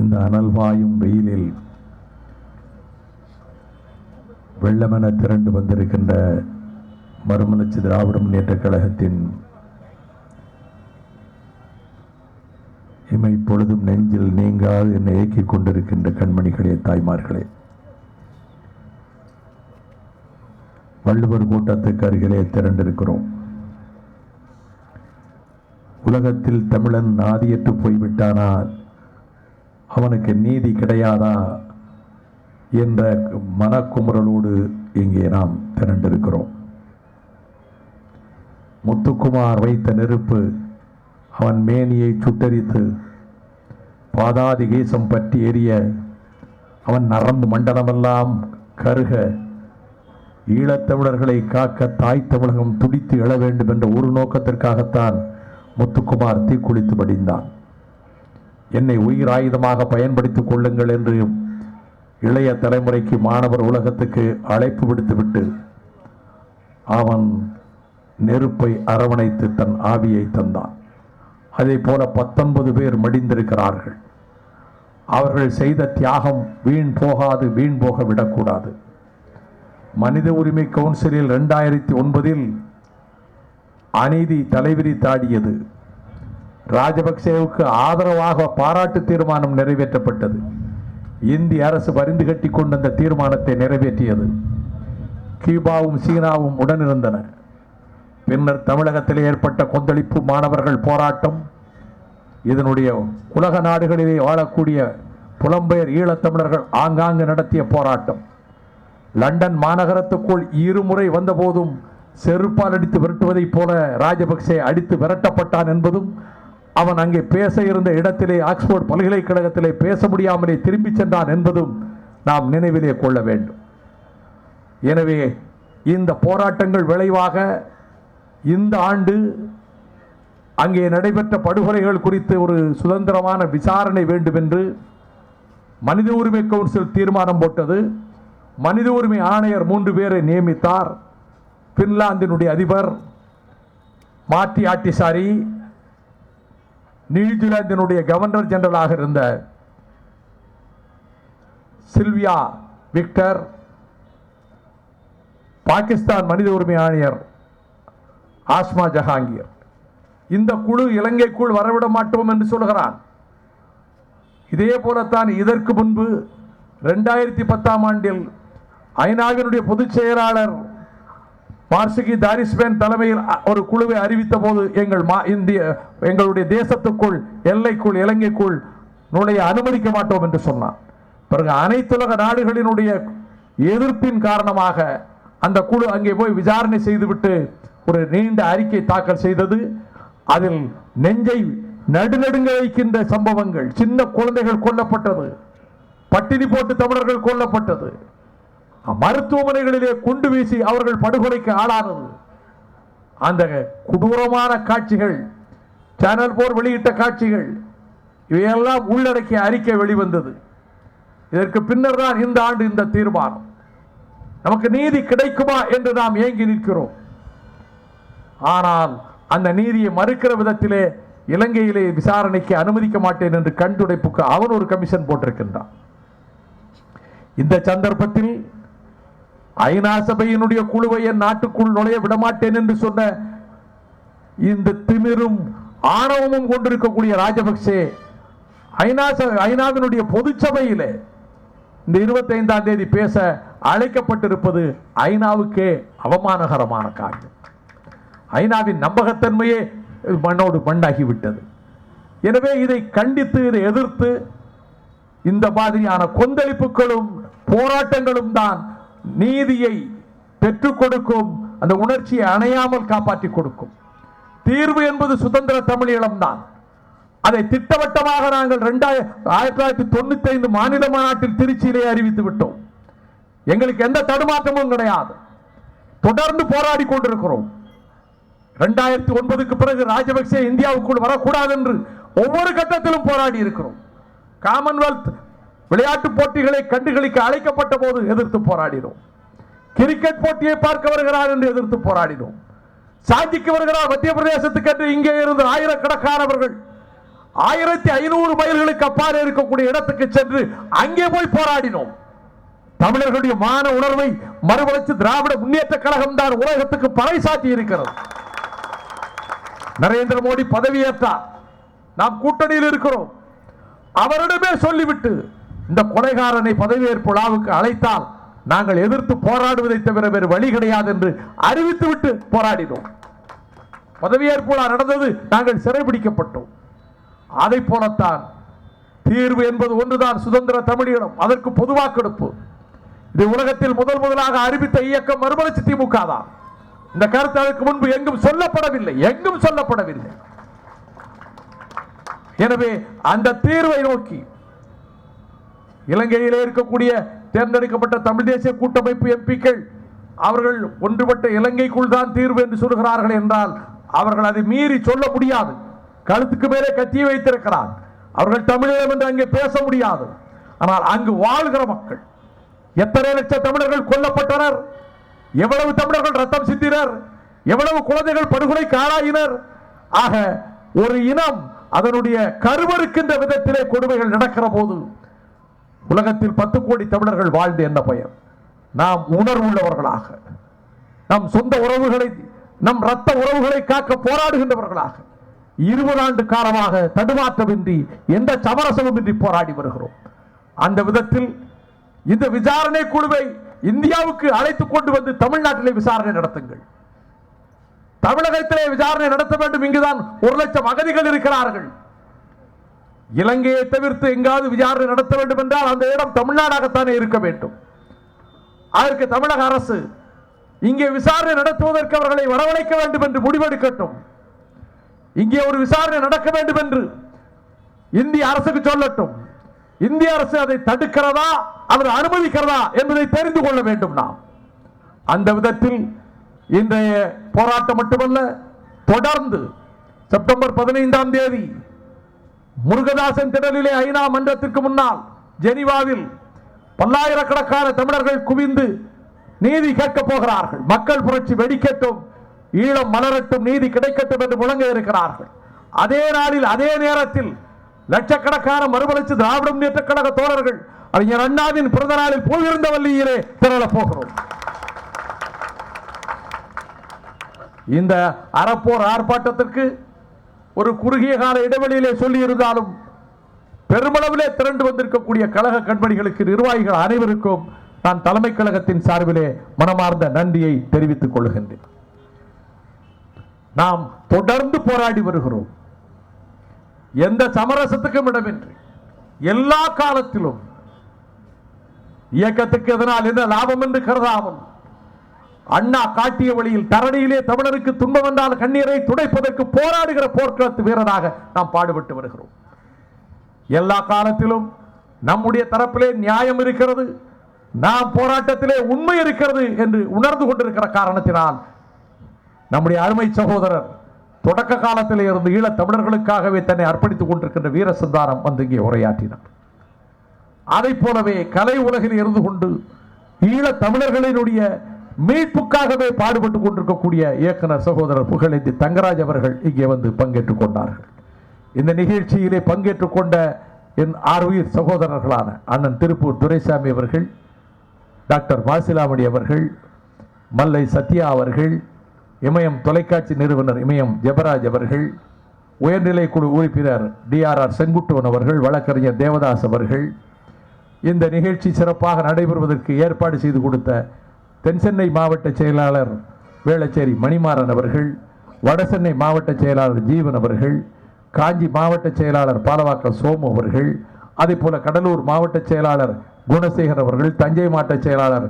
இந்த அனல் பாயும் வெயிலில் வெள்ளமென திரண்டு வந்திருக்கின்ற மறுமலர்ச்சி திராவிட முன்னேற்றக் கழகத்தின் இமை பொழுதும் நெஞ்சில் நீங்காது என்னை இயக்கிக் கொண்டிருக்கின்ற கண்மணிகளே, தாய்மார்களே, வள்ளுவர் கூட்டத்துக்கு அருகிலே திரண்டிருக்கிறோம். உலகத்தில் தமிழன் நாதியற்று போய்விட்டானால் அவனுக்கு நீதி கிடையாதா என்ற மனக்குமுறலோடு இங்கே நாம் திரண்டிருக்கிறோம். முத்துக்குமார் வைத்த நெருப்பு அவன் மேனியை சுட்டரித்து பாதாதி கேசம் பற்றி எரிய அவன் நரம்பு மண்டலமெல்லாம் கருக ஈழத்தமிழர்களை காக்க தாய் தமிழகம் துடித்து எழ வேண்டும் என்ற ஒரு நோக்கத்திற்காகத்தான் முத்துக்குமார் தீக்குளித்து படிந்தான். என்னை உயிர் ஆயுதமாக பயன்படுத்திக் கொள்ளுங்கள் என்று இளைய தலைமுறைக்கு மாணவர் உலகத்துக்கு அழைப்பு விடுத்துவிட்டு அவன் நெருப்பை அரவணைத்து தன் ஆவியை தந்தான். அதே போல 19 பேர் மடிந்திருக்கிறார்கள். அவர்கள் செய்த தியாகம் வீண் போகாது, வீண் போக விடக்கூடாது. மனித உரிமை கவுன்சிலில் 2009 அநீதி தலைவிரித்தாடியது. ராஜபக்சேவுக்கு ஆதரவாக பாராட்டு தீர்மானம் நிறைவேற்றப்பட்டது. இந்திய அரசு பரிந்து கட்டி கொண்டு அந்த தீர்மானத்தை நிறைவேற்றியது. கியூபாவும் சீனாவும் உடனிருந்தன. பின்னர் தமிழகத்தில் ஏற்பட்ட கொந்தளிப்பு, மாணவர்கள் போராட்டம், இதனுடைய உலக நாடுகளிலே வாழக்கூடிய புலம்பெயர் ஈழத்தமிழர்கள் ஆங்காங்கு நடத்திய போராட்டம், லண்டன் மாநகரத்துக்குள் இருமுறை வந்தபோதும் செருப்பால் அடித்து விரட்டுவதைப் போல ராஜபக்சே அடித்து விரட்டப்பட்டான் என்பதும், அவன் அங்கே பேச இருந்த இடத்திலே ஆக்ஸ்போர்ட் பல்கலைக்கழகத்திலே பேச முடியாமலே திரும்பி சென்றான் என்பதும் நாம் நினைவிலே கொள்ள வேண்டும். எனவே இந்த போராட்டங்கள் விளைவாக இந்த ஆண்டு அங்கே நடைபெற்ற படுகொலைகள் குறித்து ஒரு சுதந்திரமான விசாரணை வேண்டும் என்று மனித உரிமை கவுன்சில் தீர்மானம் போட்டது. மனித உரிமை ஆணையர் 3 பேரை நியமித்தார். பின்லாந்தினுடைய அதிபர் மார்ட்டி ஆட்டிசாரி, நியூசிலாந்தினுடைய கவர்னர் ஜெனரலாக இருந்த சில்வியா விக்டர், பாகிஸ்தான் மனித உரிமை ஆணையர் ஆஸ்மா ஜஹாங்கீர். இந்த குழு இலங்கைக்குள் வரவிட மாட்டோம் என்று சொல்கிறான். இதே போலத்தான் இதற்கு முன்பு 2010 ஆண்டில் ஐநாவினுடைய பொதுச் செயலாளர் மார்சிகி தாரிஸ்பேன் தலைமையில் ஒரு குழுவை அறிவித்த போது எங்களுடைய தேசத்துக்குள், எல்லைக்குள், இலங்கைக்குள் நுழைய அனுமதிக்க மாட்டோம் என்று சொன்னார். பிறகு அனைத்துலக நாடுகளினுடைய எதிர்ப்பின் காரணமாக அந்த குழு அங்கே போய் விசாரணை செய்துவிட்டு ஒரு நீண்ட அறிக்கை தாக்கல் செய்தது. அதில் நெஞ்சை நடுநடுங்க வைக்கின்ற சம்பவங்கள், சின்ன குழந்தைகள் கொல்லப்பட்டது, பட்டினி போட்டு தமிழர்கள் கொல்லப்பட்டது, மருத்துவமனைகளிலே குண்டு வீசி அவர்கள் படுகொலைக்கு ஆளானது, அந்த கொடூரமான காட்சிகள், சேனல் 4 வெளியிட்ட காட்சிகள், இவையெல்லாம் உள்ளடக்கிய அறிக்கை வெளிவந்தது. இதற்கு பின்னர் தான் இந்த ஆண்டு இந்த தீர்மானம். நமக்கு நீதி கிடைக்குமா என்று நாம் ஏங்கி நிற்கிறோம். ஆனால் அந்த நீதியை மறுக்கிற விதத்திலே இலங்கையிலே விசாரணைக்கு அனுமதிக்க மாட்டேன் என்று கண்டுடைப்புக்கு அவன் ஒரு கமிஷன் போட்டிருக்கின்றான். இந்த சந்தர்ப்பத்தில் ஐநா சபையினுடைய குழுவை என் நாட்டுக்குள் நுழைய விடமாட்டேன் என்று சொன்ன இந்த திமிரும் ஆணவமும் கொண்டிருக்கக்கூடிய ராஜபக்சே ஐநாவினுடைய பொதுச்சபையிலே இந்த 25ஆம் தேதி பேச அழைக்கப்பட்டிருப்பது ஐநாவுக்கே அவமானகரமான காரியம். ஐநாவின் நம்பகத்தன்மையே மண்ணோடு மண்ணாகிவிட்டது. எனவே இதை கண்டித்து, இதை எதிர்த்து இந்த மாதிரியான கொந்தளிப்புகளும் போராட்டங்களும் தான் நீதியை பெற்றுக் கொடுக்கும், அந்த உணர்ச்சியை அணையாமல் காப்பாற்றிக் கொடுக்கும். தீர்வு என்பது சுதந்திர தமிழீழம்தான். அதை திட்டவட்டமாக நாங்கள் 1995 மாநில மாநாட்டில் திருச்சியிலே அறிவித்து விட்டோம். எங்களுக்கு எந்த தடுமாற்றமும் கிடையாது. தொடர்ந்து போராடி கொண்டிருக்கிறோம். 2009க்கு பிறகு ராஜபக்சே இந்தியாவுக்குள் வரக்கூடாது என்று ஒவ்வொரு கட்டத்திலும் போராடி இருக்கிறோம். காமன்வெல்த் விளையாட்டு போட்டிகளை கண்டுகளிக்க அழைக்கப்பட்ட போது எதிர்த்து போராடினோம். கிரிக்கெட் போட்டியை பார்க்க வருகிறார் என்று எதிர்த்து போராடினோம். சாஞ்சிக்கு வருகிறார் மத்திய பிரதேசத்துக்கு என்று இங்கே இருந்து ஆயிரக்கணக்கானவர்கள் 1500 மைல்களுக்கு அப்பால் இருக்கக்கூடிய இடத்துக்கு சென்று அங்கே போய் போராடினோம். தமிழர்களுடைய மான உணர்வை மறுவளர்ச்சி திராவிட முன்னேற்ற கழகம் தான் உலகத்துக்கு பறைசாற்றி இருக்கிறது. நரேந்திர மோடி பதவியேற்றார், நாம் கூட்டணியில் இருக்கிறோம். அவரிடமே சொல்லிவிட்டு இந்த கொலைகாரனை பதவியேற்பு விழாவுக்கு அழைத்தால் நாங்கள் எதிர்த்து போராடுவதை தவிர வேறு வழி கிடையாது என்று அறிவித்துவிட்டு போராடினோம். பதவியேற்பு விழா நடந்தது, நாங்கள் சிறைபிடிக்கப்பட்டோம். அதை போலத்தான் தீர்வு என்பது ஒன்றுதான், சுதந்திர தமிழீழம், அதற்கு பொது வாக்கெடுப்பு. இது உலகத்தில் முதலாக அறிவித்த இயக்கம் மறுமலர்ச்சி திமுக தான். இந்த கருத்து அதற்கு முன்பு எங்கும் சொல்லப்படவில்லை. எனவே அந்த தீர்வை நோக்கி இலங்கையிலே இருக்கக்கூடிய தேர்ந்தெடுக்கப்பட்ட தமிழ் தேசிய கூட்டமைப்பு எம்பிக்கள் அவர்கள் ஒன்றுபட்ட இலங்கைக்குள் தான் தீர்வு என்று சொல்கிறார்கள் என்றால் அவர்கள் அதை மீறி சொல்ல முடியாது. கழுத்துக்கு மேலே கத்தியை வைத்திருக்கிறார். அவர்கள் தமிழீழம் என்று அங்கே பேச முடியாது. ஆனால் அங்கு வாழ்கிற மக்கள், எத்தனை லட்சம் தமிழர்கள் கொல்லப்பட்டனர், எவ்வளவு தமிழர்கள் ரத்தம் சிந்தினர், எவ்வளவு குழந்தைகள் படுகொலைக்கு ஆளாயினர். ஆக ஒரு இனம் அதனுடைய கருவறுக்கின்ற விதத்திலே கொடுமைகள் நடக்கிற போது உலகத்தில் 10 கோடி தமிழர்கள் வாழ்ந்து என்ன பயன்? நாம் உணர்வுள்ளவர்களாக, நம் சொந்த உறவுகளை, நம் ரத்த உறவுகளை காக்க போராடுகின்றவர்களாக 20 ஆண்டு காலமாக தடுமாற்றமின்றி எந்த சமரசமும் இன்றி போராடி வருகிறோம். அந்த விதத்தில் இந்த விசாரணை குழுவை இந்தியாவுக்கு அழைத்துக் கொண்டு வந்து தமிழ்நாட்டிலே விசாரணை நடத்துங்கள். தமிழகத்திலே விசாரணை நடத்த வேண்டும். இங்குதான் 1 லட்சம் அகதிகள் இருக்கிறார்கள். இலங்கையை தவிர்த்து எங்காவது விசாரணை நடத்த வேண்டும் என்றால் அந்த இடம் தமிழ்நாடாகத்தானே இருக்க வேண்டும். அதற்கு தமிழக அரசு இங்கே விசாரணை நடத்துவதற்கு அவர்களை வரவழைக்க வேண்டும் என்று முடிவெடுக்கட்டும். இங்கே ஒரு விசாரணை நடக்க வேண்டும் என்று இந்திய அரசுக்கு சொல்லட்டும். இந்திய அரசு அதை தடுக்கிறதா அல்லது அனுமதிக்கிறதா என்பதை தெரிந்து கொள்ள வேண்டும். நாம் அந்த விதத்தில் இன்றைய போராட்டம் மட்டுமல்ல, தொடர்ந்து செப்டம்பர் 15ஆம் தேதி முருகதாசன் திடலிலே ஐநா மன்றத்திற்கு முன்னால் ஜெனீவாவில் பல்லாயிரக்கணக்கான தமிழர்கள் குவிந்து நீதி கேட்கப் போகிறார்கள். மக்கள் புரட்சி வெடிக்கட்டும், ஈழம் மலரட்டும், நீதி கிடைக்கட்டும் என்று முழங்க இருக்கிறார்கள். அதே நாளில் அதே நேரத்தில் லட்சக்கணக்கான மறுமலர்ச்சி திராவிட முன்னேற்ற கழக தோழர்கள் அறிஞர் அண்ணாவின் பிறந்த நாளில் போயிருந்த வள்ளியிலே திரளப் போகிறோம். இந்த அறப்போர் ஆர்ப்பாட்டத்திற்கு ஒரு குறுகிய கால இடைவெளியிலே சொல்லி இருந்தாலும் பெருமளவிலே திரண்டு வந்திருக்கக்கூடிய கழக கண்மணிகளுக்கு, நிர்வாகிகள் அனைவருக்கும் நான் தலைமை கழகத்தின் சார்பிலே மனமார்ந்த நன்றியை தெரிவித்துக் கொள்கின்றேன். நாம் தொடர்ந்து போராடி வருகிறோம். எந்த சமரசத்துக்கும் இடமின்றி எல்லா காலத்திலும் இயக்கத்துக்கு எதனால் என்ன லாபம் என்று கருதாமல் அண்ணா காட்டிய வழியில் தரணியிலே தமிழருக்கு துன்பம் என்றால் கண்ணீரை துடைப்பதற்கு போராடுகிற போர்க்களத்து வீரராக நாம் பாடுபட்டு வருகிறோம். எல்லா காலத்திலும் நம்முடைய தரப்பிலே நியாயம் இருக்கிறது, நாம் போராட்டத்திலே உண்மை இருக்கிறது என்று உணர்ந்து கொண்டிருக்கிற காரணத்தினால் நம்முடைய அருமை சகோதரர் தொடக்க காலத்திலே இருந்து ஈழத் தமிழர்களுக்காகவே தன்னை அர்ப்பணித்துக் கொண்டிருக்கின்ற வீர சிந்தாரம் வந்து இங்கே உரையாற்றினார். அதை போலவே கலை உலகில் இருந்து கொண்டு ஈழத் தமிழர்களினுடைய மீட்புக்காகவே பாடுபட்டுக் கொண்டிருக்கக்கூடிய இயக்குனர் சகோதரர் புகழேந்தி தங்கராஜ் அவர்கள் இங்கே வந்து பங்கேற்றுக் கொண்டார்கள். இந்த நிகழ்ச்சியிலே பங்கேற்றுக் கொண்ட என் ஆர்வீர் சகோதரர்களான அண்ணன் திருப்பூர் துரைசாமி அவர்கள், டாக்டர் மாசிலாமணி அவர்கள், மல்லை சத்யா அவர்கள், இமயம் தொலைக்காட்சி நிறுவனர் இமயம் ஜெபராஜ் அவர்கள், உயர்நிலை குழு உறுப்பினர் DRR செங்குட்டுவன் அவர்கள், வழக்கறிஞர் தேவதாஸ் அவர்கள், இந்த நிகழ்ச்சி சிறப்பாக நடைபெறுவதற்கு ஏற்பாடு செய்து கொடுத்த தென்சென்னை மாவட்ட செயலாளர் வேளச்சேரி மணிமாறன் அவர்கள், வடசென்னை மாவட்ட செயலாளர் ஜீவன் அவர்கள், காஞ்சி மாவட்ட செயலாளர் பாலவாக்கம் சோமு அவர்கள், அதே போல கடலூர் மாவட்ட செயலாளர் குணசேகர் அவர்கள், தஞ்சை மாவட்ட செயலாளர்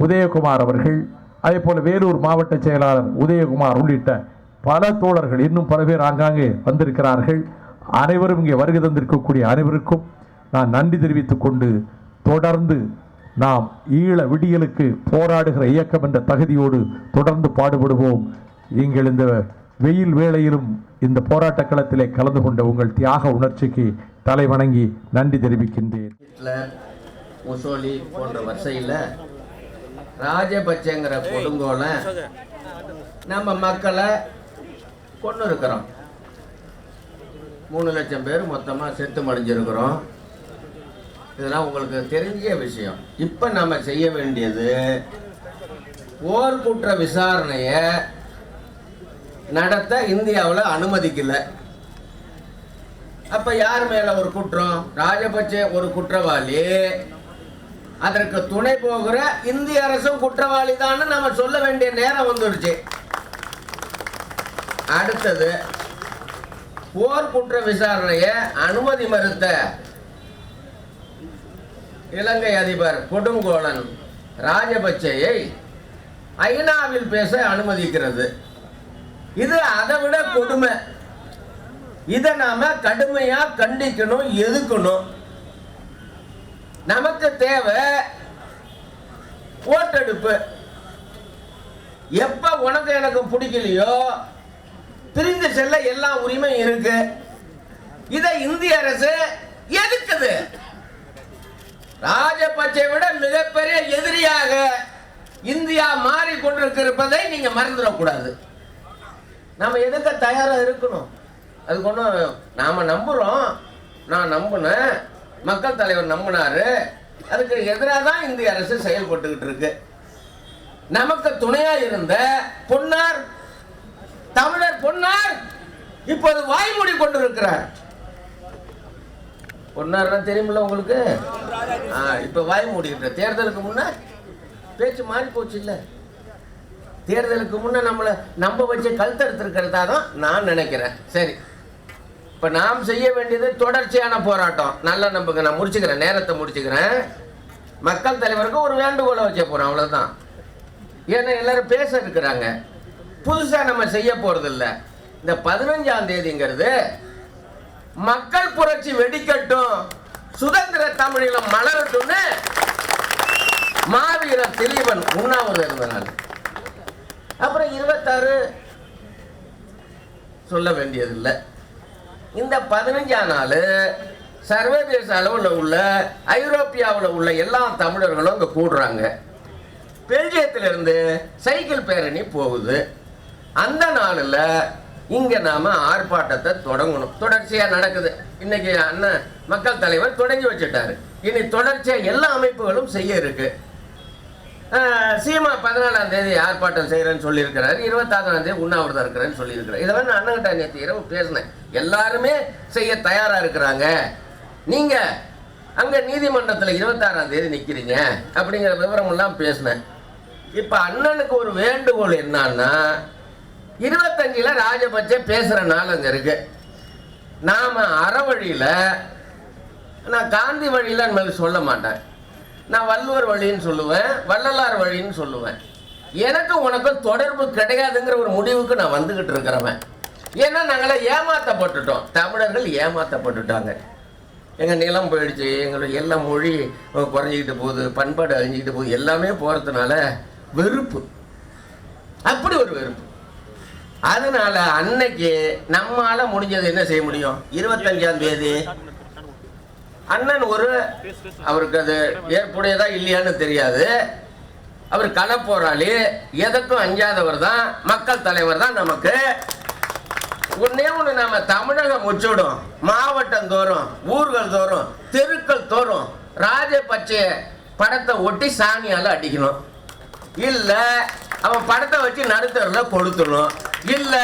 உதயகுமார் அவர்கள், அதே போல வேலூர் மாவட்ட செயலாளர் உதயகுமார் உள்ளிட்ட பல தோழர்கள், இன்னும் பல பேர் ஆங்காங்கே வந்திருக்கிறார்கள். அனைவரும் இங்கே வருகை தந்திருக்கக்கூடிய அனைவருக்கும் நான் நன்றி தெரிவித்துக் கொண்டு, தொடர்ந்து நாம் ஈழ விடியலுக்கு போராடுகிற இயக்கம் என்ற தகுதியோடு தொடர்ந்து பாடுபடுவோம். நீங்கள் இந்த வெயில் வேளையிலும் இந்த போராட்ட களத்திலே கலந்து கொண்ட உங்கள் தியாக உணர்ச்சிக்கு தலை வணங்கி நன்றி தெரிவிக்கின்றேன். முசோலி போன்ற வரிசையில் ராஜபட்சங்கிற கொடுங்கோலை நம்ம மக்களை கொண்டு இருக்கிறோம். 3 லட்சம் பேர் மொத்தமாக செத்து மடிஞ்சிருக்கிறோம். இதெல்லாம் உங்களுக்கு தெரிஞ்ச விஷயம். இப்போ நம்ம செய்ய வேண்டியது போர்க்குற்ற விசாரணையை நடத்த இந்தியாவில் அனுமதிக்கல. அப்ப யார் மேல ஒரு குற்றம்? ராஜபக்சே ஒரு குற்றவாளி, அதற்கு துணை போகிற இந்திய அரசும் குற்றவாளி தான் நம்ம சொல்ல வேண்டிய நேரம் வந்துருச்சு. அடுத்தது, போர்க்குற்ற விசாரணையை அனுமதி மறுத்த இலங்கை அதிபர் கொடுங்கோலன் ராஜபக்சேயை ஐநாவில் பேச அனுமதிக்கிறது. இது அதை விட கொடுமை. இதை நாம கடுமையா கண்டிக்கணும், எதுக்கணும். நமக்கு தேவை ஓட்டெடுப்பு. எப்ப உனக்கு எனக்கு பிடிக்கலையோ பிரிந்து செல்ல எல்லா உரிமை இருக்கு. இதை இந்திய அரசு எதுக்குது? ராஜபக்சே விட மிகப்பெரிய எதிரியாக இந்தியா மாறிக்கொண்டிருப்பதை நீங்க மறந்துடக்கூடாது. நம்ம எதுக்க தயாரா இருக்கணும். அதுக்கு ஒன்றும் நாம நம்புறோம், நான் நம்பினேன், மக்கள் தலைவர் நம்பினாரு, அதுக்கு எதிராக தான் இந்திய அரசு செயல்பட்டுக்கிட்டு இருக்கு. நமக்கு துணையா இருந்த பொன்னார், தமிழர் பொன்னார் இப்போது வாய்மூடி கொண்டிருக்கிறார். பொன்னார்னா தெரியுமில்ல உங்களுக்கு? இப்ப வாய்மூடிக்கிட்ட. தேர்தலுக்கு முன்ன பேச்சு மாறி போச்சு இல்ல? தேர்தலுக்கு முன்ன நம்மளை நம்ப வச்சு கழுத்தெடுத்திருக்கிறதா தான் நான் நினைக்கிறேன். சரி, இப்ப நாம் செய்ய வேண்டியது தொடர்ச்சியான போராட்டம். நல்லா நம்புங்க. நான் முடிச்சுக்கிறேன், நேரத்தை முடிச்சுக்கிறேன். மக்கள் தலைவருக்கு ஒரு வேண்டுகோளை வச்ச போறோம், அவ்வளவுதான். ஏன்னா எல்லாரும் பேச இருக்கிறாங்க, புதுசா நம்ம செய்ய போறது இல்லை. இந்த 15ஆம் தேதிங்கிறது மக்கள் புரட்சி வெடிக்கட்டும், சுதந்திர தமிழீழம் மலரட்டும்னு மாவீரர் திலீபன் உண்ணாவிரதம் இருந்தனால. அப்புறம் 26 சொல்ல வேண்டியதில்லை. இந்த 15ஆம் நாள் சர்வதேச அளவில் உள்ள, ஐரோப்பியாவில் உள்ள எல்லா தமிழர்களும் இங்கே கூடுறாங்க. பெல்ஜியத்திலிருந்து சைக்கிள் பேரணி போகுது. அந்த நாளில் இங்கே நாம் ஆர்ப்பாட்டத்தை தொடங்கணும். தொடர்ச்சியாக நடக்குது. இன்னைக்கு அண்ணன் மக்கள் தலைவர் தொடங்கி வச்சுட்டாரு. இனி தொடர்ச்சியாக எல்லா அமைப்புகளும் செய்ய இருக்கு. சீமா 14ஆம் தேதி ஆர்ப்பாட்டம் செய்கிறேன்னு சொல்லியிருக்கிறாரு. 26ஆம் தேதி உண்ணாவிரதம் இருக்கிறேன்னு சொல்லியிருக்கிறார். இதை வந்து அண்ணன்கிட்ட நேற்று இரவு பேசினேன். எல்லாருமே செய்ய தயாராக இருக்கிறாங்க. நீங்கள் அங்கே நீதிமன்றத்தில் 26ஆம் தேதி நிற்கிறீங்க அப்படிங்கிற விவரமெல்லாம் பேசினேன். இப்போ அண்ணனுக்கு ஒரு வேண்டுகோள் என்னன்னா, 25 ராஜபக்சே பேசுகிற நாள் அங்கே இருக்கு. நாம் அறவழியில், நான் காந்தி வழியில் நம்ம சொல்ல மாட்டேன், நான் வள்ளுவர் வழின்னு சொல்லுவேன், வள்ளலார் வழின்னு சொல்லுவேன். எனக்கு உனக்கு தொடர்பு கிடையாதுங்கிற ஒரு முடிவுக்கு நான் வந்துக்கிட்டு இருக்கிறவன். ஏன்னா நாங்களே ஏமாற்றப்பட்டுட்டோம், தமிழர்கள் ஏமாற்றப்பட்டுட்டாங்க. எங்கள் நிலம் போயிடுச்சு, எங்களுடைய எல்லா மொழி குறைஞ்சிக்கிட்டு போகுது, பண்பாடு அழிஞ்சிக்கிட்டு போகுது, எல்லாமே போகிறதுனால வெறுப்பு, அப்படி ஒரு வெறுப்பு. அதனால அன்னைக்கு நம்மால முடிஞ்சது என்ன செய்ய முடியும்? 25ஆம் தேதி அண்ணன் அவருக்கு அது ஏற்புடையதா இல்லையான்னு தெரியாது. அவர் களப்போராளி, எதற்கும் அஞ்சாதவர் தான், மக்கள் தலைவர் தான். நமக்கு ஒன்னே ஒன்று, நம்ம தமிழகம் முச்சிடும், மாவட்டம் தோறும், ஊர்கள் தோறும், தெருக்கள் தோறும் ராஜபக்சே படத்தை ஒட்டி சாணியால அடிக்கணும். இல்ல அவன் படத்தை வச்சு நடுத்தரில் கொளுத்தணும். இல்ல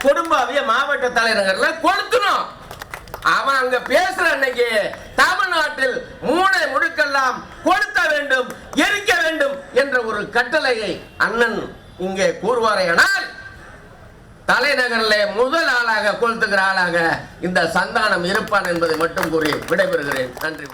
குடும்பாவிய மாவட்ட தலைநகர்ல கொளுத்தணும். அவன் அங்க பேசுற அன்னைக்கு தமிழ்நாட்டில் மூளை முடுக்கெல்லாம் கொளுத்த வேண்டும், எரிக்க வேண்டும் என்ற ஒரு கட்டளையை அண்ணன் இங்கே கூறுவாரையானால், தலைநகரில் முதல் ஆளாக கொளுத்துகிற ஆளாக இந்த சந்தானம் இருப்பான் என்பதை மட்டும் கூறி விடைபெறுகிறேன். நன்றி.